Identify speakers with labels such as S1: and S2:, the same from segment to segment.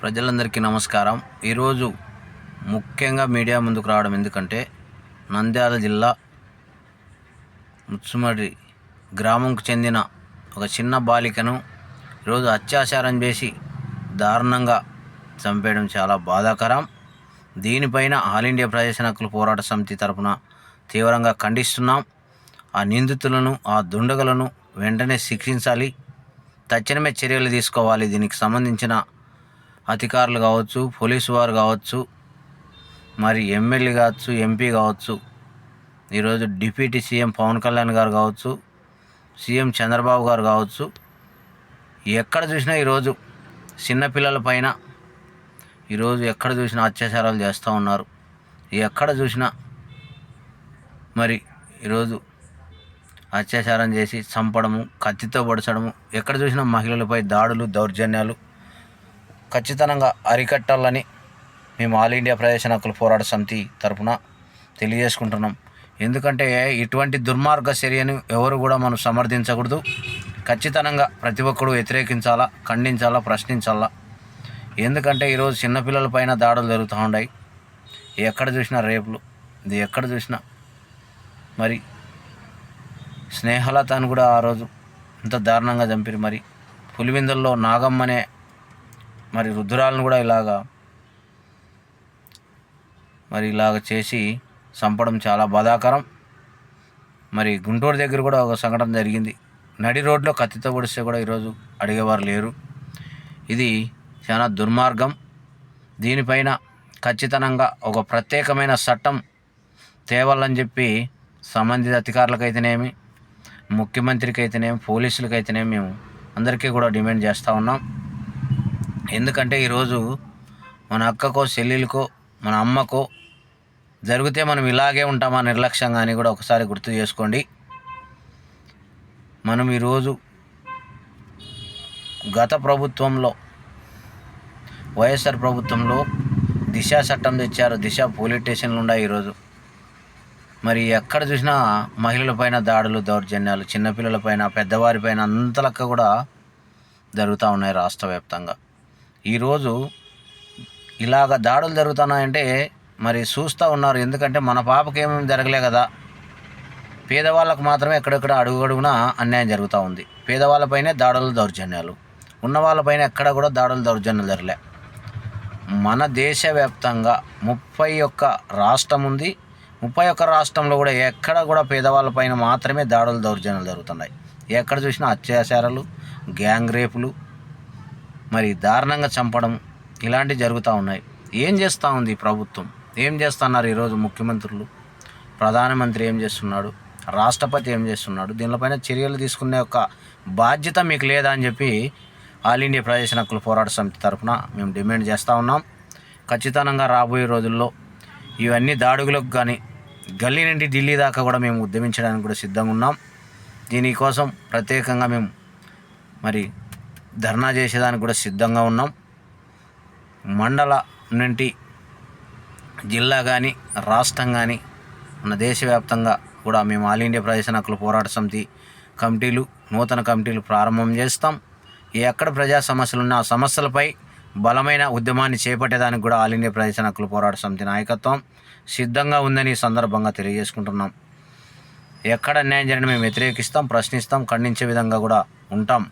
S1: ప్రజలందరికీ నమస్కారం. ఈరోజు ముఖ్యంగా మీడియా ముందుకు రావడం ఎందుకంటే నంద్యాల జిల్లా ముత్సుమడి గ్రామంకు చెందిన ఒక చిన్న బాలికను ఈరోజు అత్యాచారం చేసి దారుణంగా చంపేయడం చాలా బాధాకరం. దీనిపైన ఆల్ ఇండియా ప్రజా హక్కుల పోరాట సమితి తరపున తీవ్రంగా ఖండిస్తున్నాం. ఆ నిందితులను, ఆ దుండగులను వెంటనే శిక్షించాలి, తక్షణమే చర్యలు తీసుకోవాలి. దీనికి సంబంధించిన అధికారులు కావచ్చు, పోలీసు వారు కావచ్చు, మరి ఎమ్మెల్యే కావచ్చు, ఎంపీ కావచ్చు, ఈరోజు డిప్యూటీ సీఎం పవన్ కళ్యాణ్ గారు కావచ్చు, సీఎం చంద్రబాబు గారు కావచ్చు, ఎక్కడ చూసినా ఈరోజు చిన్నపిల్లల పైన ఈరోజు ఎక్కడ చూసినా అత్యాచారాలు చేస్తూ ఉన్నారు. ఎక్కడ చూసినా మరి ఈరోజు అత్యాచారం చేసి చంపడము, కత్తితో పొడచడము, ఎక్కడ చూసినా మహిళలపై దాడులు, దౌర్జన్యాలు ఖచ్చితంగా అరికట్టాలని మేము ఆల్ ఇండియా ప్రజా హక్కుల పోరాట సమితి తరఫున తెలియజేసుకుంటున్నాం. ఎందుకంటే ఇటువంటి దుర్మార్గ చర్యను ఎవరు కూడా మనం సమర్థించకూడదు. ఖచ్చితంగా ప్రతి ఒక్కరు వ్యతిరేకించాలా, ఖండించాలా, ప్రశ్నించాలా. ఎందుకంటే ఈరోజు చిన్నపిల్లల పైన దాడులు జరుగుతూ ఉన్నాయి. ఎక్కడ చూసినా రేపులు, ఇది ఎక్కడ చూసినా మరి స్నేహలతను కూడా ఆ రోజు ఇంత దారుణంగా చంపిరు. మరి పులివెందుల్లో నాగమ్మనే మరి రుద్రాలను కూడా ఇలాగ చేసి చంపడం చాలా బాధాకరం. మరి గుంటూరు దగ్గర కూడా ఒక సంఘటన జరిగింది. నడి రోడ్లో కత్తితో పొడిస్తే కూడా ఈరోజు అడిగేవారు లేరు. ఇది చాలా దుర్మార్గం. దీనిపైన ఖచ్చితంగా ఒక ప్రత్యేకమైన చట్టం తేవాలని చెప్పి సంబంధిత అధికారులకైతేనేమి, ముఖ్యమంత్రికి అయితేనేమి, పోలీసులకైతేనేమి మేము అందరికీ కూడా డిమాండ్ చేస్తూ ఉన్నాం. ఎందుకంటే ఈరోజు మన అక్కకో, చెల్లెలకో, మన అమ్మకో జరిగితే మనం ఇలాగే ఉంటామా నిర్లక్ష్యంగా అని కూడా ఒకసారి గుర్తు చేసుకోండి. మనం ఈరోజు గత ప్రభుత్వంలో, వైఎస్ఆర్ ప్రభుత్వంలో దిశ చట్టం తెచ్చారు. దిశ పోలీస్ స్టేషన్లు ఉన్నాయి. ఈరోజు మరి ఎక్కడ చూసినా మహిళలపైన దాడులు, దౌర్జన్యాలు, చిన్నపిల్లలపైన, పెద్దవారిపైన అంతలక్క కూడా జరుగుతూ ఉన్నాయి రాష్ట్ర వ్యాప్తంగా. ఈరోజు ఇలాగ దాడులు జరుగుతున్నాయంటే మరి చూస్తూ ఉన్నారు. ఎందుకంటే మన పాపకి ఏమేమి జరగలే కదా, పేదవాళ్ళకు మాత్రమే ఎక్కడెక్కడ అడుగున అన్యాయం జరుగుతూ ఉంది. పేదవాళ్ళపైనే దాడులు, దౌర్జన్యాలు, ఉన్న వాళ్ళపైన ఎక్కడ కూడా దాడులు, దౌర్జన్యాలు జరగలే. మన దేశవ్యాప్తంగా 31 రాష్ట్రం ఉంది. 31 రాష్ట్రంలో కూడా ఎక్కడ కూడా పేదవాళ్ళపైన మాత్రమే దాడులు, దౌర్జన్యాలు జరుగుతున్నాయి. ఎక్కడ చూసినా అత్యాచారాలు, గ్యాంగ్ రేపులు, మరి దారుణంగా చంపడం ఇలాంటివి జరుగుతూ ఉన్నాయి. ఏం చేస్తూ ఉంది ప్రభుత్వం? ఏం చేస్తున్నారు ఈరోజు ముఖ్యమంత్రులు? ప్రధానమంత్రి ఏం చేస్తున్నాడు? రాష్ట్రపతి ఏం చేస్తున్నాడు? దీనిపైన చర్యలు తీసుకునే ఒక బాధ్యత మీకు లేదా అని చెప్పి ఆల్ ఇండియా ప్రజా హక్కుల పోరాట సమితి తరఫున మేము డిమాండ్ చేస్తూ ఉన్నాం. ఖచ్చితంగా రాబోయే రోజుల్లో ఇవన్నీ దాడులకు కానీ గల్లీ నుండి ఢిల్లీ దాకా కూడా మేము ఉద్యమించడానికి కూడా సిద్ధంగా ఉన్నాం. దీనికోసం ప్రత్యేకంగా మేము మరి ధర్నా చేసేదానికి కూడా సిద్ధంగా ఉన్నాం. మండల నుండి జిల్లా కానీ, రాష్ట్రం కానీ, మన దేశవ్యాప్తంగా కూడా మేము ఆల్ ఇండియా ప్రజా హక్కుల పోరాట సమితి కమిటీలు, నూతన కమిటీలు ప్రారంభం చేస్తాం. ఎక్కడ ప్రజా సమస్యలు ఉన్న ఆ సమస్యలపై బలమైన ఉద్యమాన్ని చేపట్టేదానికి కూడా ఆల్ ఇండియా ప్రజా హక్కుల పోరాట సమితి నాయకత్వం సిద్ధంగా ఉందని సందర్భంగా తెలియజేసుకుంటున్నాం. ఎక్కడ అన్యాయం జరిగినా మేము వ్యతిరేకిస్తాం, ప్రశ్నిస్తాం, ఖండించే విధంగా కూడా ఉంటాం.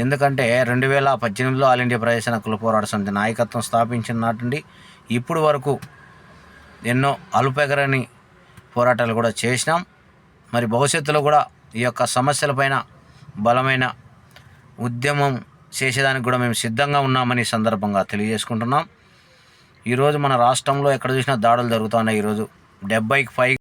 S1: ఎందుకంటే 2018లో ఆల్ ఇండియా ప్రజా హక్కుల పోరాట సమితి నాయకత్వం స్థాపించిన నాటి నుండి ఇప్పుడు వరకు ఎన్నో అలుపెగరని పోరాటాలు కూడా చేసినాం. మరి భవిష్యత్తులో కూడా ఈ యొక్క సమస్యలపైన బలమైన ఉద్యమం చేసేదానికి కూడా మేము సిద్ధంగా ఉన్నామని సందర్భంగా తెలియజేసుకుంటున్నాం. ఈరోజు మన రాష్ట్రంలో ఎక్కడ చూసినా దాడులు జరుగుతున్నాయి. ఈరోజు 70కి పైగా